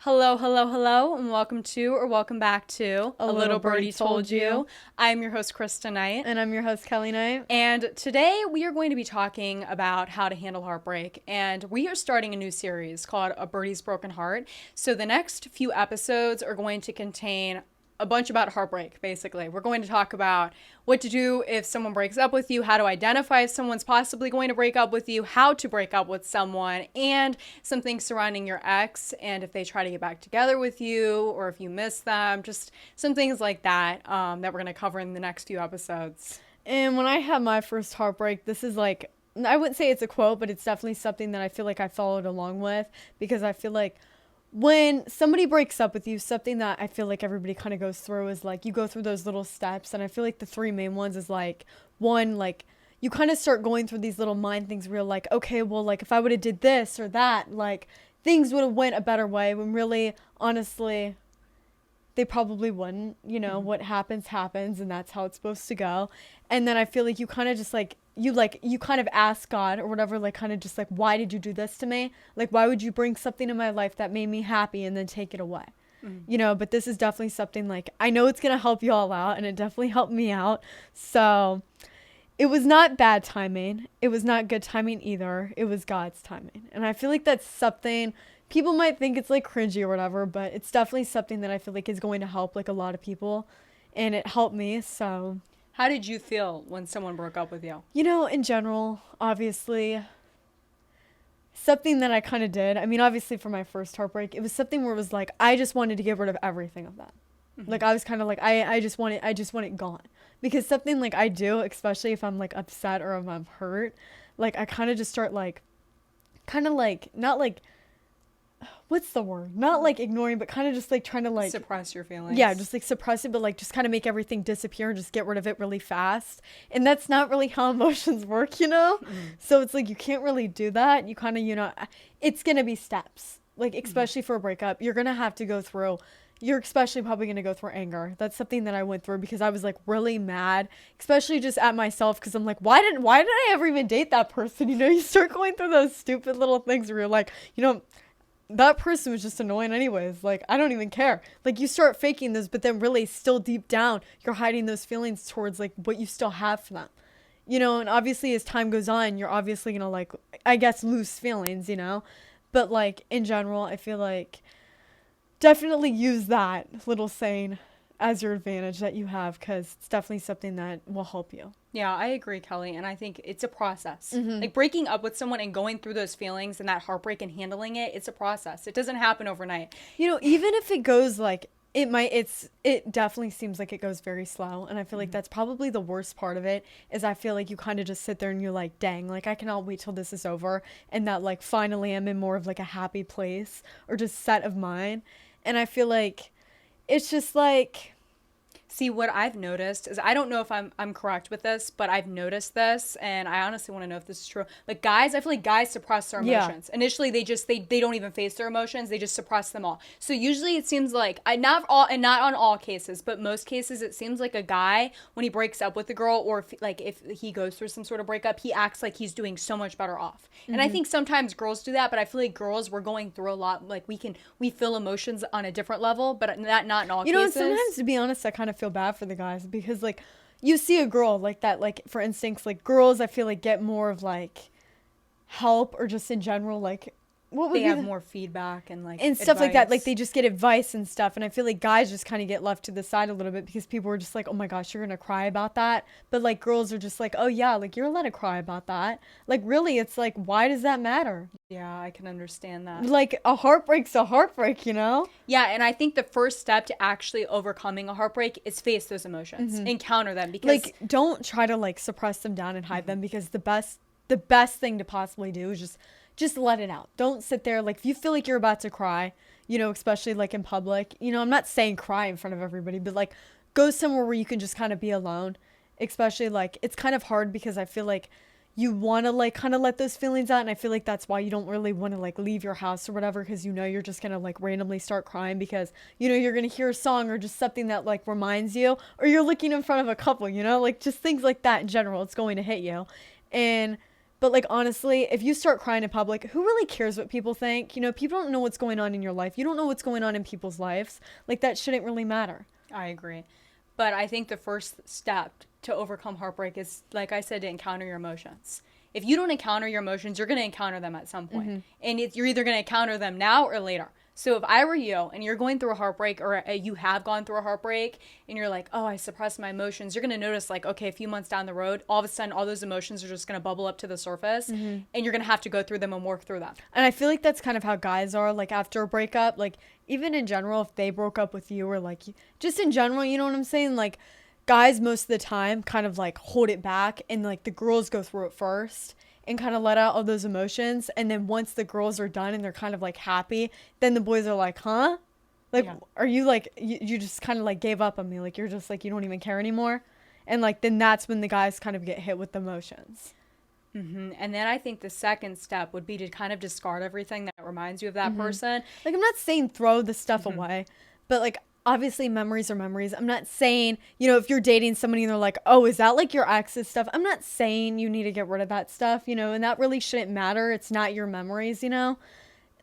Hello, hello, hello, and welcome back to A Little Birdie Told You. I'm your host, Krista Knight. And I'm your host, Kelly Knight. And today we are going to be talking about how to handle heartbreak. And we are starting a new series called A Birdie's Broken Heart. So the next few episodes are going to contain a bunch about heartbreak, basically. We're going to talk about what to do if someone breaks up with you, how to identify if someone's possibly going to break up with you, how to break up with someone, and some things surrounding your ex, and if they try to get back together with you, or if you miss them, just some things like that that we're going to cover in the next few episodes. And when I had my first heartbreak, this is like, I wouldn't say it's a quote, but it's definitely something that I feel like I followed along with, because I feel like when somebody breaks up with you, something that I feel like everybody kind of goes through is like you go through those little steps. And I feel like the three main ones is like, one, like you kind of start going through these little mind things where you're like, okay, well, like if I would have did this or that, like things would have went a better way, when really, honestly, they probably wouldn't. What happens, and that's how it's supposed to go. And then I feel like you kind of just you kind of ask God or whatever, like kind of just like, why did you do this to me? Like, why would you bring something in my life that made me happy and then take it away? But this is definitely something like, I know it's going to help you all out, and it definitely helped me out. So it was not bad timing. It was not good timing either. It was God's timing. And I feel like that's something people might think it's like cringy or whatever, but it's definitely something that I feel like is going to help like a lot of people. And it helped me. So, How did you feel when someone broke up with you? in general, obviously, something that I kind of did. I mean, obviously for my first heartbreak, it was something where it was like, I just wanted to get rid of everything of that. Like I was kind of like, I just want it gone. Because something like I do, especially if I'm like upset or if I'm hurt, like I kind of just start like, kind of like, not like, what's the word? Not like ignoring, but kind of just like trying to like Suppress your feelings. yeah, just like suppress it, but like just kind of make everything disappear and just get rid of it really fast. And that's not really how emotions work. So it's like you can't really do that. You kind of, it's going to be steps. Like especially for a breakup, you're going to have to go through, you're especially probably going to go through anger. That's something that I went through because I was like really mad, especially just at myself, because I'm like, why did I ever even date that person? You start going through those stupid little things where you're like, that person was just annoying anyways. Like, I don't even care. Like, you start faking this, but then really still deep down, you're hiding those feelings towards like what you still have for them. And obviously as time goes on, you're obviously going to like, I guess, lose feelings. But like in general, I feel like definitely use that little saying as your advantage that you have, because it's definitely something that will help you. Yeah, I agree, Kelly. And I think it's a process. Like breaking up with someone and going through those feelings and that heartbreak and handling it, it's a process. It doesn't happen overnight. Even if it goes like it definitely seems like it goes very slow. And I feel like that's probably the worst part of it, is I feel like you kind of just sit there and you're like, dang, like I cannot wait till this is over. And that like finally I'm in more of like a happy place or just set of mind. And I feel like it's just like, See, what I've noticed is, I don't know if I'm correct with this, but I've noticed this, and I honestly want to know if this is true. But guys, I feel like guys suppress their yeah. emotions. Initially, they don't even face their emotions; they just suppress them all. So usually, it seems like, I not all and not on all cases, but most cases, it seems like a guy, when he breaks up with a girl, or if he goes through some sort of breakup, he acts like he's doing so much better off. And I think sometimes girls do that, but I feel like girls, we're going through a lot. Like we feel emotions on a different level, but not in all cases. Sometimes, to be honest, I kind of feel bad for the guys, because like you see a girl like that, like for instance, like girls I feel like get more of like help, or just in general, like what would They be have more feedback and like and stuff like that, advice. like they just get advice and stuff. And I feel like guys just kind of get left to the side a little bit, because people are just like, oh my gosh, you're gonna cry about that. But like girls are just like, oh yeah, like you're allowed to cry about that. Like really, it's like, why does that matter? Yeah, I can understand that. Like a heartbreak's a heartbreak. Yeah, and I think the first step to actually overcoming a heartbreak is face those emotions, encounter them, because Like don't try to like suppress them down and hide them, because the best thing to possibly do is just let it out. Don't sit there, like if you feel like you're about to cry, especially like in public, I'm not saying cry in front of everybody, but like go somewhere where you can just kind of be alone. Especially like it's kind of hard, because I feel like you want to like kind of let those feelings out, and I feel like that's why you don't really want to like leave your house or whatever, because you're just gonna like randomly start crying, because you're gonna hear a song or just something that like reminds you, or you're looking in front of a couple, like just things like that in general, it's going to hit you. And But like honestly, if you start crying in public, who really cares what people think? You know, people don't know what's going on in your life. You don't know what's going on in people's lives. Like that shouldn't really matter. I agree. But I think the first step to overcome heartbreak is, like I said, to encounter your emotions. If you don't encounter your emotions, you're going to encounter them at some point. And you're either going to encounter them now or later. So if I were you and you're going through a heartbreak, or you have gone through a heartbreak and you're like, oh, I suppressed my emotions, you're going to notice like, okay, a few months down the road, all of a sudden all those emotions are just going to bubble up to the surface, and you're going to have to go through them and work through them. And I feel like that's kind of how guys are, like after a breakup, like even in general, if they broke up with you, or like just in general, you know what I'm saying? Like guys most of the time kind of like hold it back, and like the girls go through it first and kind of let out all those emotions. And then once the girls are done and they're kind of like happy, then the boys are like, huh? Like, yeah. Are you like, you just kind of like gave up on me? Like, you're just like, you don't even care anymore. And like, then that's when the guys kind of get hit with the emotions. And then I think the second step would be to kind of discard everything that reminds you of that person. Like, I'm not saying throw the stuff away, but like, obviously memories are memories. I'm not saying, you know, if you're dating somebody and they're like, oh, is that like your ex's stuff? I'm not saying you need to get rid of that stuff, you know, and that really shouldn't matter. It's not your memories, you know,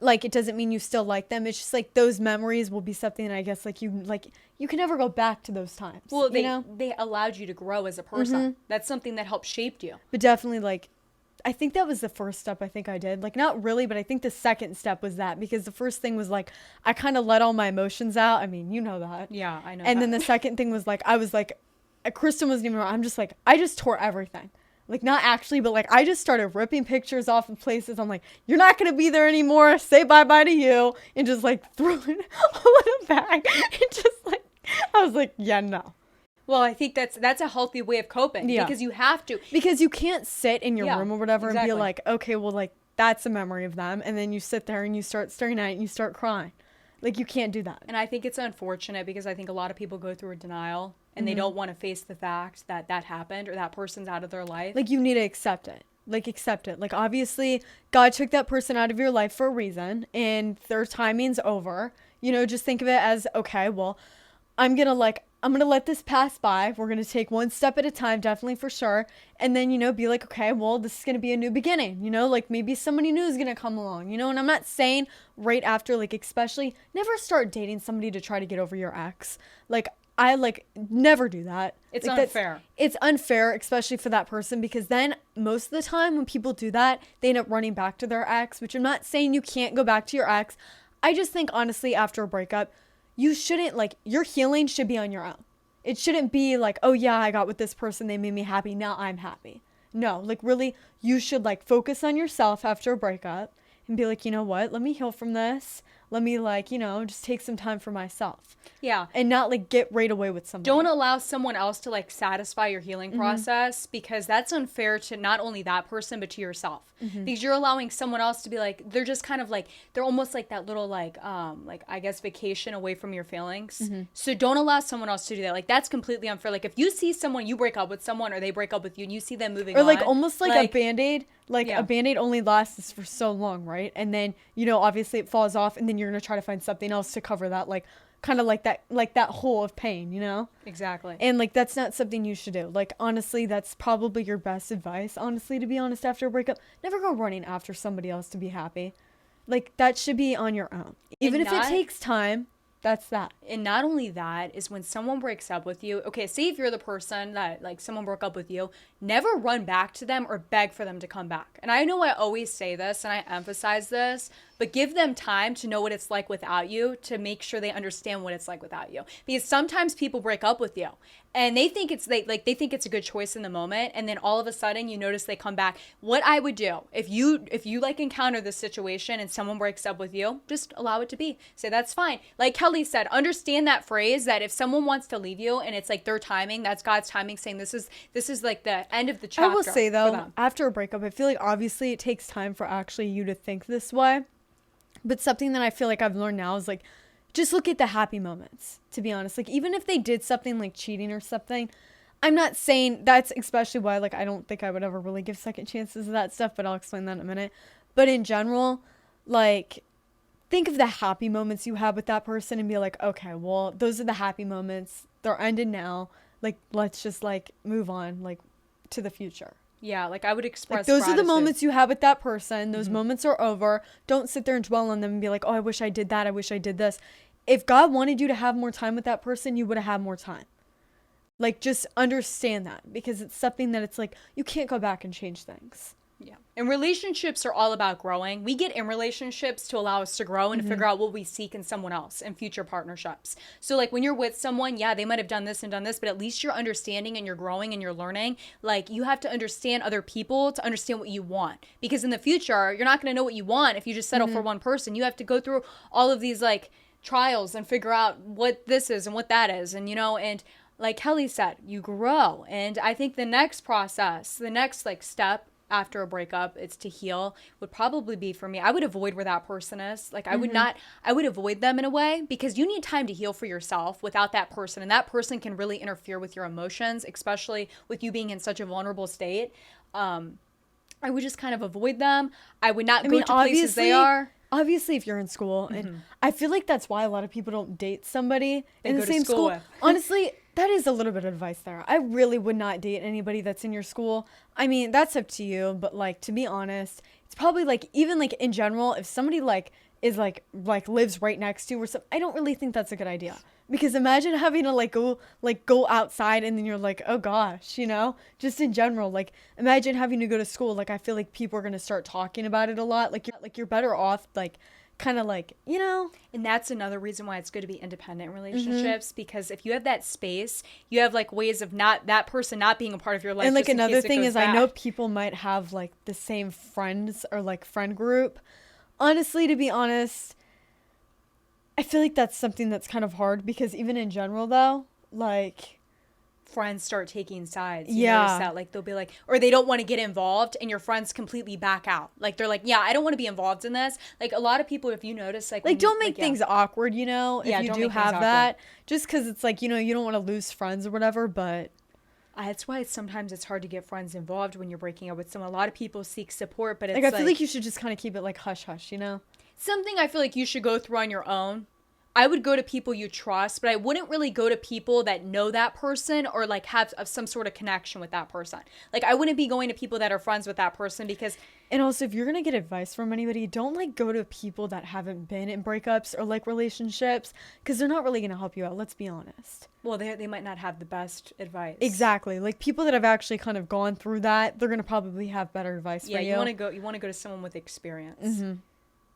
like it doesn't mean you still like them. It's just like those memories will be something, I guess, like you can never go back to those times. Well, you know? they allowed you to grow as a person. That's something that helped shape you. But definitely, like, I think that was the first step I think I did. Like, not really, but I think the second step was that, because the first thing was like, I kind of let all my emotions out. I mean, you know that. Yeah, I know. And then the second thing was like, I was like, Kristen wasn't even, I'm just like, I just tore everything. Like, not actually, but like, I just started ripping pictures off of places. I'm like, you're not going to be there anymore. Say bye-bye to you. And just like threw it all in a bag. And just like, I was like, yeah, no. Well, I think that's a healthy way of coping, because you have to. Because you can't sit in your room or whatever exactly. and be like, okay, well, like, that's a memory of them. And then you sit there and you start staring at it and you start crying. Like, you can't do that. And I think it's unfortunate, because I think a lot of people go through a denial and they don't want to face the fact that that happened or that person's out of their life. Like, you need to accept it. Like, accept it. Like, obviously, God took that person out of your life for a reason, and their timing's over. You know, just think of it as, okay, well, I'm going to let this pass by. We're going to take one step at a time, definitely, for sure. And then, you know, be like, okay, well, this is going to be a new beginning. You know, like maybe somebody new is going to come along, you know? And I'm not saying right after, like, especially never start dating somebody to try to get over your ex. Like, I like never do that. It's like, unfair. It's unfair, especially for that person, because then most of the time when people do that, they end up running back to their ex, which I'm not saying you can't go back to your ex. I just think, honestly, after a breakup, you shouldn't, like, your healing should be on your own. It shouldn't be like, oh yeah, I got with this person, they made me happy, now I'm happy. No, like, really, you should like focus on yourself after a breakup and be like, you know what, let me heal from this. Let me, like, you know, just take some time for myself. Yeah. And not like get right away with somebody. Don't allow someone else to like satisfy your healing process, because that's unfair to not only that person, but to yourself. Because you're allowing someone else to be like, they're just kind of like, they're almost like that little like I guess vacation away from your feelings. So don't allow someone else to do that. Like, that's completely unfair. Like, if you see someone, you break up with someone or they break up with you and you see them moving or on. like almost like a Band-Aid. Like a Band-Aid only lasts for so long, right? And then, you know, obviously it falls off, and then you're going to try to find something else to cover that, like kind of like that hole of pain, you know? Exactly. And like, that's not something you should do. Like, honestly, that's probably your best advice. Honestly, to be honest, after a breakup, never go running after somebody else to be happy. Like, that should be on your own. Even if it takes time, that's that. And not only that, is when someone breaks up with you, okay, say if you're the person that, like, someone broke up with you, never run back to them or beg for them to come back. And I know I always say this and I emphasize this, but give them time to know what it's like without you, to make sure they understand what it's like without you. Because sometimes people break up with you and they think it's they think it's a good choice in the moment, and then all of a sudden you notice they come back. What I would do if you like encounter this situation and someone breaks up with you, just allow it to be. Say that's fine. Like Kelly said, understand that phrase that if someone wants to leave you and it's like their timing, that's God's timing, saying this is like the end of the chapter. I will say though, after a breakup, I feel like obviously it takes time for actually you to think this way. But something that I feel like I've learned now is like, just look at the happy moments, to be honest. Like, even if they did something like cheating or something, I'm not saying that's especially why, like, I don't think I would ever really give second chances to that stuff, but I'll explain that in a minute. But in general, like, think of the happy moments you have with that person and be like, okay, well, those are the happy moments. They're ended now. Like, let's just, like, move on, like, to the future. Yeah, like I would Like express those are the gratitude. moments you have with that person. Those moments are over. Don't sit there and dwell on them and be like, oh, I wish I did that. I wish I did this. If God wanted you to have more time with that person, you would have had more time. Like, just understand that, because it's something that it's like, you can't go back and change things. Yeah. And relationships are all about growing. We get in relationships to allow us to grow and to figure out what we seek in someone else in future partnerships. So like when you're with someone, yeah, they might have done this and done this, but at least you're understanding and you're growing and you're learning. Like you have to understand other people to understand what you want. Because in the future, you're not going to know what you want if you just settle for one person. You have to go through all of these like trials and figure out what this is and what that is. And, and like Kelly said, you grow. And I think the next process, the next like step after a breakup, it's to heal, would probably be for me, I would avoid where that person is. Like I would avoid them in a way, because you need time to heal for yourself without that person. And that person can really interfere with your emotions, especially with you being in such a vulnerable state. I would just kind of avoid them. I would not go to places they are. Obviously, if you're in school, and I feel like that's why a lot of people don't date somebody in the go to same school school. with. Honestly, that is a little bit of advice there. I really would not date anybody that's in your school. I mean, that's up to you, but like, to be honest, it's probably like, even like in general, if somebody like is like lives right next to you or something, I don't really think that's a good idea. Because imagine having to go outside and then you're like, oh gosh, just in general, like imagine having to go to school. Like I feel like people are going to start talking about it a lot. Like you're better off like kind of like, And that's another reason why it's good to be independent in relationships, because if you have that space, you have like ways of not that person not being a part of your life. And like just in another case it thing goes is bad. I know people might have like the same friends or like friend group. Honestly, to be honest, I feel like that's something that's kind of hard, because even in general though, like friends start taking sides. Yeah. Notice that, like they'll be like, or they don't want to get involved, and your friends completely back out. Like they're like, yeah, I don't want to be involved in this. Like a lot of people, if you notice, like don't make things awkward, if Yeah, you don't do make things have awkward. that, just because it's like, you don't want to lose friends or whatever, but That's why sometimes it's hard to get friends involved when you're breaking up with someone. A lot of people seek support, but it's like I feel like you should just kind of keep it like hush hush, something I feel like you should go through on your own. I would go to people you trust, but I wouldn't really go to people that know that person or like have some sort of connection with that person. Like I wouldn't be going to people that are friends with that person, because And also, if you're going to get advice from anybody, don't like go to people that haven't been in breakups or like relationships, because they're not really going to help you out. Let's be honest. well, they might not have the best advice. Exactly. Like people that have actually kind of gone through that, they're going to probably have better advice Yeah, for you. you want to go to someone with experience.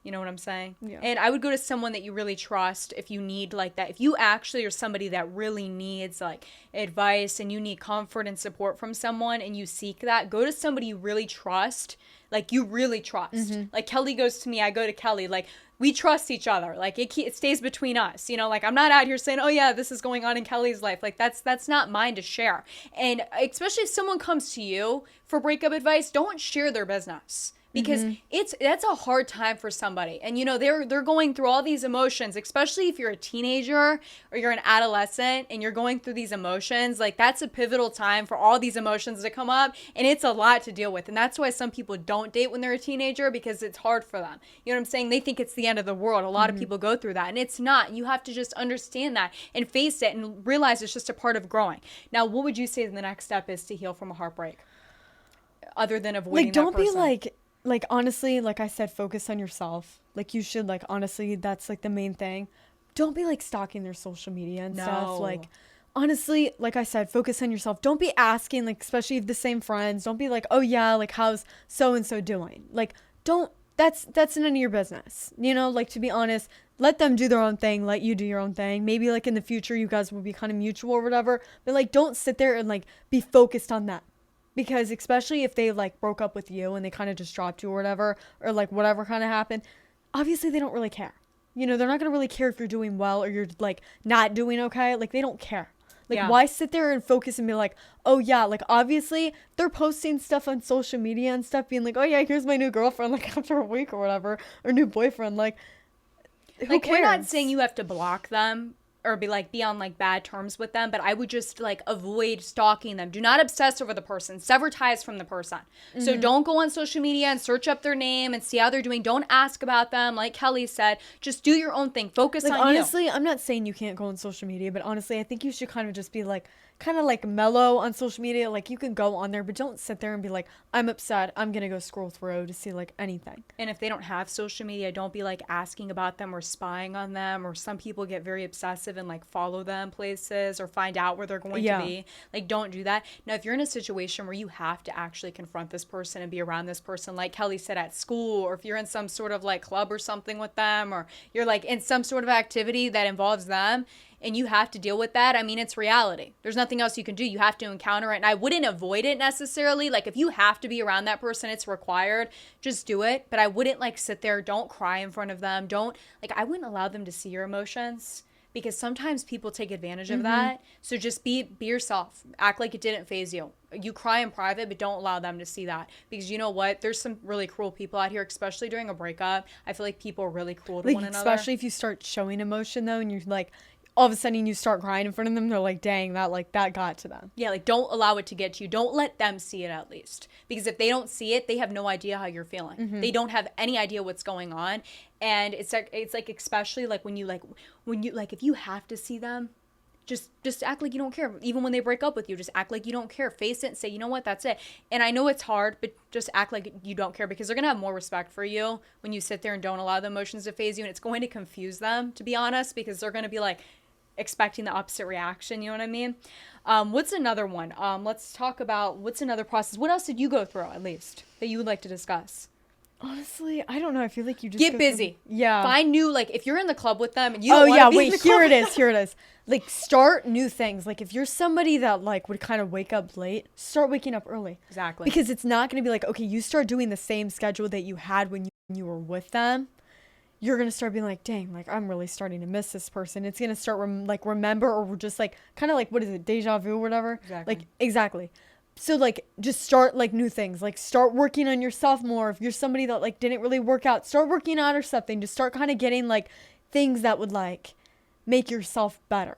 You know what I'm saying? Yeah. And I would go to someone that you really trust if you need like that. If you actually are somebody that really needs like advice and you need comfort and support from someone and you seek that, go to somebody you really trust. Like you really trust. Like Kelly goes to me, I go to Kelly. Like we trust each other. Like it stays between us. Like I'm not out here saying, oh yeah, this is going on in Kelly's life. Like that's not mine to share. And especially if someone comes to you for breakup advice, don't share their business. Because that's a hard time for somebody. And they're going through all these emotions, especially if you're a teenager or you're an adolescent and you're going through these emotions. Like that's a pivotal time for all these emotions to come up, and it's a lot to deal with. And that's why some people don't date when they're a teenager, because it's hard for them. You know what I'm saying? They think it's the end of the world. A lot of people go through that, and it's not. You have to just understand that and face it and realize it's just a part of growing. Now, what would you say the next step is to heal from a heartbreak, other than avoiding like don't that person? be like honestly, like I said, focus on yourself. Like you should, like honestly, that's like the main thing. Don't be like stalking their social media and stuff. Like honestly, like I said, focus on yourself. Don't be asking, like especially if the same friends, don't be like, oh yeah, like how's so and so doing? Like don't, that's none of your business. Like to be honest, let them do their own thing, let you do your own thing. Maybe like in the future you guys will be kind of mutual or whatever, but like don't sit there and like be focused on that. Because especially if they like broke up with you and they kind of just dropped you or whatever, or like whatever kind of happened, obviously they don't really care. They're not going to really care if you're doing well or you're like not doing okay. Like they don't care. Like why sit there and focus and be like, oh yeah, like obviously they're posting stuff on social media and stuff being like, oh yeah, here's my new girlfriend, like after a week or whatever, or new boyfriend. Like who cares? We're not saying you have to block them or be on like bad terms with them, but I would just like avoid stalking them. Do not obsess over the person. Sever ties from the person. So don't go on social media and search up their name and see how they're doing. Don't ask about them. Like Kelly said, just do your own thing. Focus on honestly, you. I'm not saying you can't go on social media, but honestly, I think you should kind of just be like, kind of like mellow on social media. Like you can go on there, but don't sit there and be like, I'm upset, I'm gonna go scroll through to see like anything. And if they don't have social media, don't be like asking about them or spying on them. Or some people get very obsessive and like follow them places or find out where they're going to be. Like, don't do that. Now, if you're in a situation where you have to actually confront this person and be around this person, like Kelly said, at school, or if you're in some sort of like club or something with them, or you're like in some sort of activity that involves them, and you have to deal with that, I mean, it's reality. There's nothing else you can do. You have to encounter it. And I wouldn't avoid it necessarily. Like, if you have to be around that person, it's required, just do it. But I wouldn't like sit there, don't cry in front of them. I wouldn't allow them to see your emotions, because sometimes people take advantage of that. So just be yourself. Act like it didn't faze you. You cry in private, but don't allow them to see that. Because you know what? There's some really cruel people out here, especially during a breakup. I feel like people are really cruel to like, one another. Especially if you start showing emotion, though, and you're like, all of a sudden you start crying in front of them, they're like, dang, that got to them. Yeah, like, don't allow it to get to you. Don't let them see it, at least. Because if they don't see it, they have no idea how you're feeling. They don't have any idea what's going on. And it's like especially like when you if you have to see them, just act like you don't care. Even when they break up with you, just act like you don't care. Face it and say, you know what, that's it. And I know it's hard, but just act like you don't care, because they're going to have more respect for you when you sit there and don't allow the emotions to faze you. And it's going to confuse them, to be honest, because they're going to be like expecting the opposite reaction. You know what I mean? What's another one? Let's talk about what's another process. What else did you go through, at least, that you would like to discuss? Honestly, I don't know. I feel like you just get busy. Yeah. Find new, like, if you're in the club with them and you don't want to be in the club. Here it is. Like, start new things. Like, if you're somebody that like would kind of wake up late, start waking up early. Exactly. Because it's not going to be like, okay, you start doing the same schedule that you had when you were with them. You're going to start being like, dang, like, I'm really starting to miss this person. It's going to start remember, or just like, kind of like, what is it, deja vu or whatever? Exactly. Like, exactly. So, like, just start, like, new things. Like, start working on yourself more. If you're somebody that, like, didn't really work out, start working out or something. Just start kind of getting, like, things that would, like, make yourself better.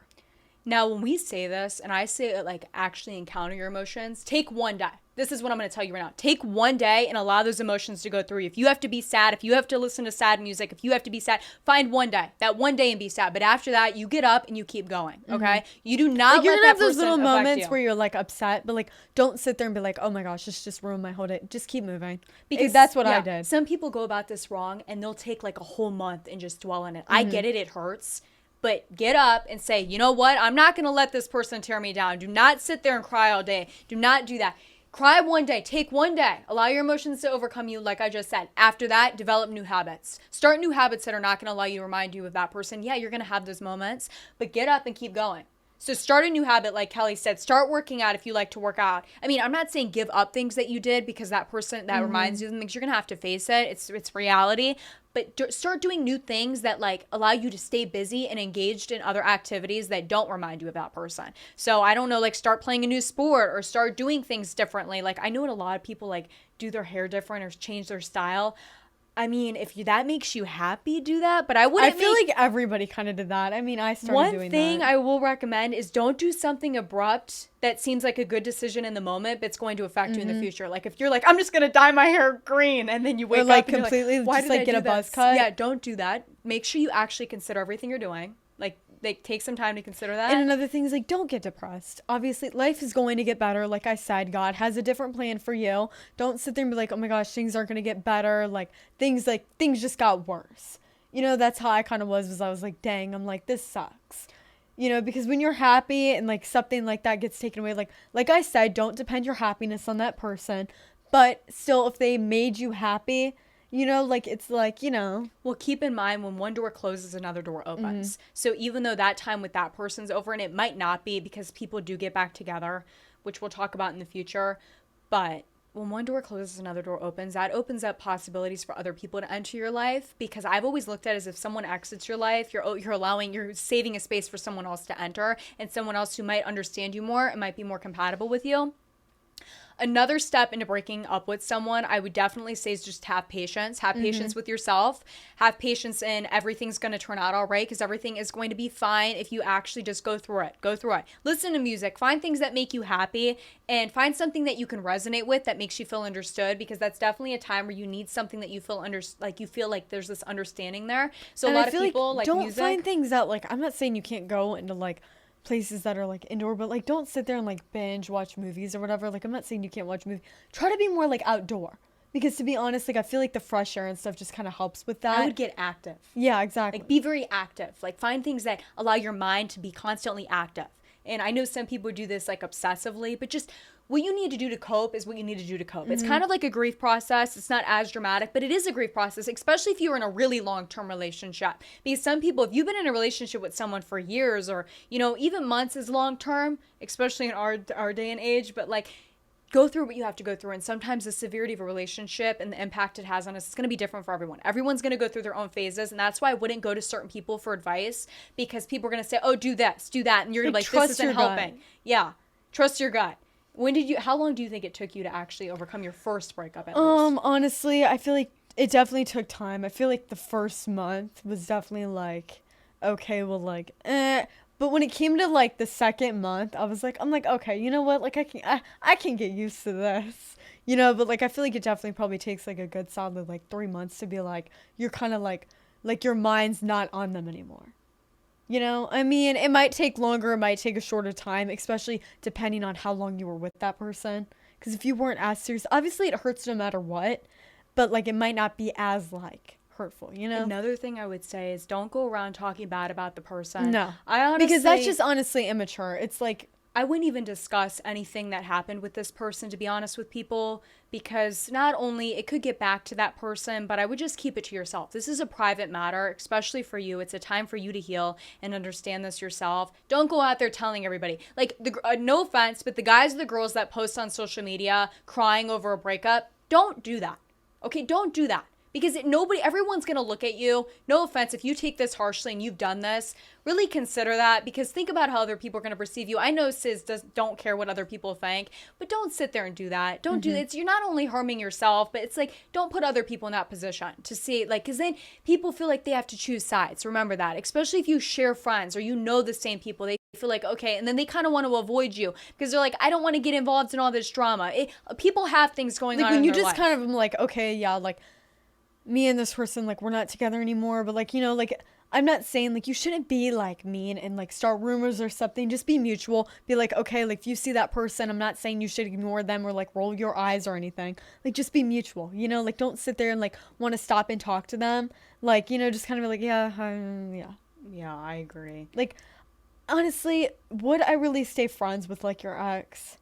Now, when we say this, and I say, like, actually encounter your emotions, take one day. This is what I'm going to tell you right now. Take one day and allow those emotions to go through you. If you have to be sad, if you have to listen to sad music, if you have to be sad, find one day. That one day and be sad. But after that, you get up and you keep going, okay? You do not like, you're let gonna that have those person little affect moments you. where you're, like, upset, but, like, don't sit there and be like, oh, my gosh, this just ruined my whole day. Just keep moving. Because that's what I did. Some people go about this wrong, and they'll take, like, a whole month and just dwell on it. I get it. It hurts. But get up and say, you know what? I'm not going to let this person tear me down. Do not sit there and cry all day. Do not do that. Cry one day. Take one day. Allow your emotions to overcome you, like I just said. After that, develop new habits. Start new habits that are not going to allow you to remind you of that person. Yeah, you're going to have those moments, but get up and keep going. So start a new habit, like Kelly said. Start working out if you like to work out. I mean, I'm not saying give up things that you did because that person, that reminds you of them, because you're going to have to face it. It's reality. But start doing new things that, like, allow you to stay busy and engaged in other activities that don't remind you of that person. So I don't know, like, start playing a new sport or start doing things differently. Like, I know a lot of people, like, do their hair different or change their style. I mean, if that makes you happy, do that. But I wouldn't. I feel like everybody kind of did that. I mean, I started doing that. One thing I will recommend is don't do something abrupt that seems like a good decision in the moment, but it's going to affect you in the future. Like, if you're like, I'm just going to dye my hair green, and then you wake or, like, up and completely you're like, why just, did like, I get do a buzz this? cut. Yeah, don't do that. Make sure you actually consider everything you're doing. Like, take some time to consider that. And another thing is, like, don't get depressed. Obviously, life is going to get better. Like I said, God has a different plan for you. Don't sit there and be like, oh my gosh, things aren't going to get better. Like, things just got worse. You know, that's how I kind of was I was like, dang, I'm like, this sucks. You know, because when you're happy and, like, something like that gets taken away, like I said, don't depend your happiness on that person. But still, if they made you happy, you know, like, it's like, you know. Well, keep in mind, when one door closes, another door opens. So even though that time with that person's over, and it might not be, because people do get back together, which we'll talk about in the future, but when one door closes, another door opens. That opens up possibilities for other people to enter your life, because I've always looked at it as if someone exits your life, you're saving a space for someone else to enter, and someone else who might understand you more and might be more compatible with you. Another step into breaking up with someone, I would definitely say, is just have patience. Have patience with yourself. Have patience in everything's going to turn out all right, because everything is going to be fine if you actually just go through it. Go through it. Listen to music. Find things that make you happy, and find something that you can resonate with that makes you feel understood, because that's definitely a time where you need something that you feel you feel like there's this understanding there. So and a lot of people, like don't music. find things that, like, I'm not saying you can't go into, like, places that are like indoor, but like don't sit there and like binge watch movies or whatever. Like I'm not saying you can't watch movies. Try to be more like outdoor. Because to be honest, like I feel like the fresh air and stuff just kind of helps with that. I would get active. Yeah, exactly. Like be very active. Like find things that allow your mind to be constantly active. And I know some people do this like obsessively, but just what you need to do to cope is what you need to do to cope. It's kind of like a grief process. It's not as dramatic, but it is a grief process, especially if you're in a really long-term relationship. Because some people, if you've been in a relationship with someone for years or, you know, even months is long-term, especially in our day and age, but like go through what you have to go through. And sometimes the severity of a relationship and the impact it has on us is going to be different for everyone. Everyone's going to go through their own phases. And that's why I wouldn't go to certain people for advice, because people are going to say, oh, do this, do that. And you're going to be like, this isn't helping. Yeah. Trust your gut. How long do you think it took you to actually overcome your first breakup at least? Honestly, I feel like it definitely took time. I feel like the first month was definitely like, okay, well, like, But when it came to like the second month, I'm like, okay, you know what? Like I can get used to this, you know. But like I feel like it definitely probably takes like a good solid like 3 months to be like you're kind of like your mind's not on them anymore. You know, I mean, it might take longer, it might take a shorter time, especially depending on how long you were with that person. Because if you weren't as serious, obviously it hurts no matter what, but like it might not be as like hurtful, you know? Another thing I would say is don't go around talking bad about the person. No. I honestly, because that's just honestly immature. It's like, I wouldn't even discuss anything that happened with this person, to be honest with people, because not only it could get back to that person, but I would just keep it to yourself. This is a private matter, especially for you. It's a time for you to heal and understand this yourself. Don't go out there telling everybody. Like, no offense, but the guys or the girls that post on social media crying over a breakup, don't do that. Okay, don't do that. Because everyone's going to look at you. No offense, if you take this harshly and you've done this, really consider that, because think about how other people are going to perceive you. I know Sis don't care what other people think, but don't sit there and do that. Don't do it. You're not only harming yourself, but it's like, don't put other people in that position to see, like, because then people feel like they have to choose sides. Remember that, especially if you share friends or you know the same people, they feel like, okay, and then they kind of want to avoid you because they're like, I don't want to get involved in all this drama. People have things going like on when in you their just life. kind of am like, okay, yeah, like me and this person, like we're not together anymore, but like, you know, like I'm not saying like you shouldn't be like mean and like start rumors or something. Just be mutual. Be like, okay, like if you see that person, I'm not saying you should ignore them or like roll your eyes or anything. Like just be mutual, you know, like don't sit there and like want to stop and talk to them. Like, you know, just kind of be like, yeah, yeah. Yeah, I agree. Like, honestly, would I really stay friends with like your ex?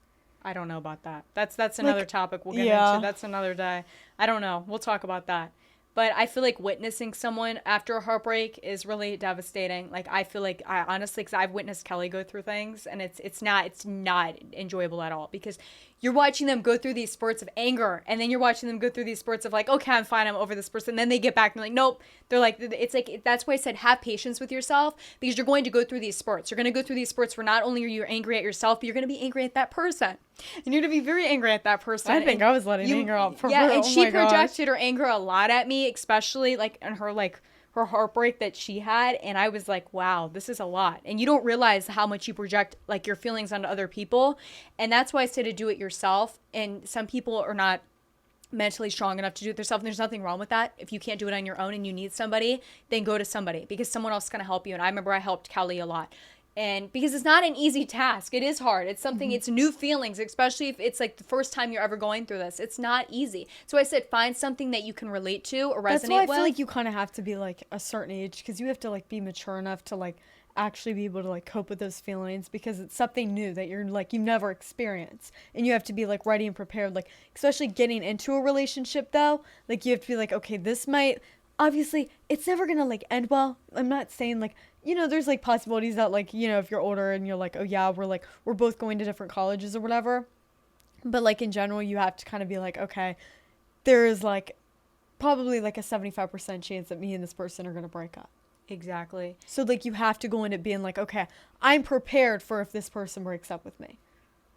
I don't know about that. That's another topic we'll get yeah. into. That's another day. I don't know. We'll talk about that. But I feel like witnessing someone after a heartbreak is really devastating. Like I feel like I honestly, because I've witnessed Kelly go through things, and it's not enjoyable at all, because you're watching them go through these spurts of anger, and then you're watching them go through these spurts of like, okay, I'm fine, I'm over this person. And then they get back and they're like, nope. They're like, it's like, that's why I said have patience with yourself, because you're going to go through these spurts. You're going to go through these spurts where not only are you angry at yourself, but you're going to be angry at that person. And you're going to be very angry at that person. I think I was letting anger out for her. Yeah, and oh she my projected gosh. her anger a lot at me, especially like in her heartbreak that she had, and I was like, wow, this is a lot. And you don't realize how much you project like your feelings onto other people, and that's why I say to do it yourself. And some people are not mentally strong enough to do it themselves, and there's nothing wrong with that. If you can't do it on your own and you need somebody, then go to somebody, because someone else is going to help you. And I remember I helped Kelly a lot. And because it's not an easy task. It is hard. It's something, it's new feelings, especially if it's like the first time you're ever going through this. It's not easy. So I said, find something that you can relate to or resonate with. That's why I feel like you kind of have to be like a certain age, because you have to like be mature enough to like actually be able to like cope with those feelings, because it's something new that you're like, you've never experienced, and you have to be like ready and prepared. Like, especially getting into a relationship though, like you have to be like, okay, this might, obviously it's never gonna like end well. I'm not saying like, you know, there's like possibilities that like, you know, if you're older and you're like, oh yeah, we're both going to different colleges or whatever, but like in general you have to kind of be like, okay, there is like probably like a 75% chance that me and this person are gonna break up. Exactly. So like you have to go into being like, okay, I'm prepared for if this person breaks up with me.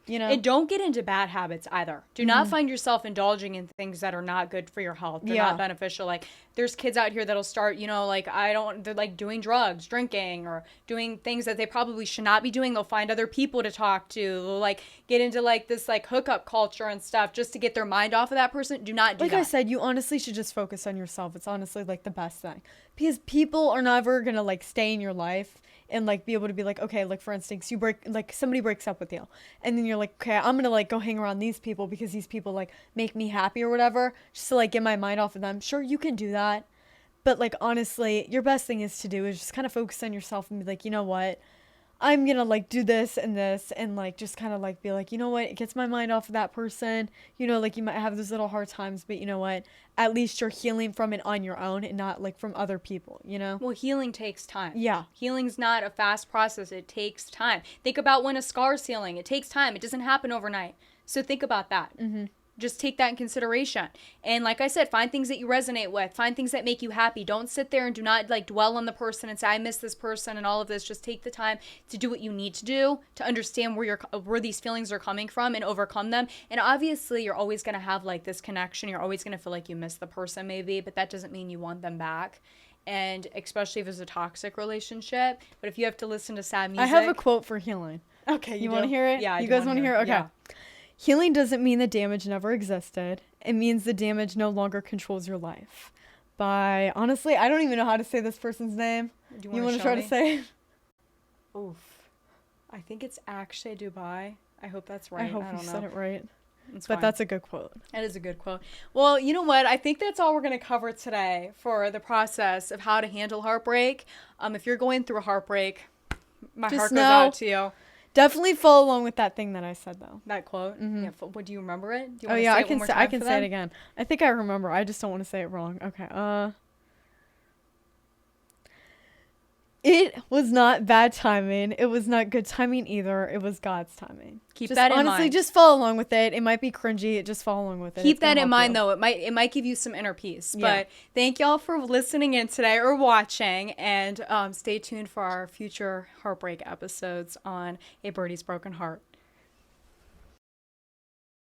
You know? And don't get into bad habits either. Do not find yourself indulging in things that are not good for your health. They're not beneficial. Like there's kids out here that'll start, like they're like doing drugs, drinking, or doing things that they probably should not be doing. They'll find other people to talk to. They'll like get into like this like hookup culture and stuff just to get their mind off of that person. Do not do that. Like I said, you honestly should just focus on yourself. It's honestly like the best thing, because people are never going to like stay in your life and like be able to be like, okay, like for instance, somebody breaks up with you, and then you're like, okay, I'm gonna like go hang around these people because these people like make me happy or whatever, just to like get my mind off of them. Sure, you can do that, but like honestly, your best thing is to do is just kind of focus on yourself and be like, you know what, I'm gonna like do this and like just kind of like be like, you know what, it gets my mind off of that person. Like you might have those little hard times, but you know what, at least you're healing from it on your own and not like from other people. Well, healing takes time. Yeah. Healing's not a fast process. It takes time. Think about when a scar's healing. It takes time. It doesn't happen overnight. So think about that. Mm-hmm. Just take that in consideration. And like I said, find things that you resonate with. Find things that make you happy. Don't sit there and do not like dwell on the person and say, I miss this person and all of this. Just take the time to do what you need to do to understand where these feelings are coming from and overcome them. And obviously, you're always going to have like this connection. You're always going to feel like you miss the person maybe, but that doesn't mean you want them back. And especially if it's a toxic relationship. But if you have to listen to sad music. I have a quote for healing. Okay, you want to hear it? Yeah, you guys want to hear it? Okay. Yeah. Healing doesn't mean the damage never existed. It means the damage no longer controls your life. Honestly, I don't even know how to say this person's name. Do you want to try to say it? Oof. I think it's Akshay Dubai. I hope that's right. I hope you said it right. But that's a good quote. That is a good quote. Well, you know what? I think that's all we're going to cover today for the process of how to handle heartbreak. If you're going through a heartbreak, my heart goes out to you. Definitely follow along with that thing that I said, though. That quote? Mm-hmm. Yeah. What, do you remember it? Do you want to say it one more time? I can say it again. I think I remember. I just don't want to say it wrong. Okay. It was not bad timing. It was not good timing either. It was God's timing. Keep that in mind. Honestly, just follow along with it. It might be cringy. Just follow along with it. Keep that in mind, though. It might give you some inner peace. Yeah. But thank y'all for listening in today or watching. And stay tuned for our future heartbreak episodes on A Birdie's Broken Heart.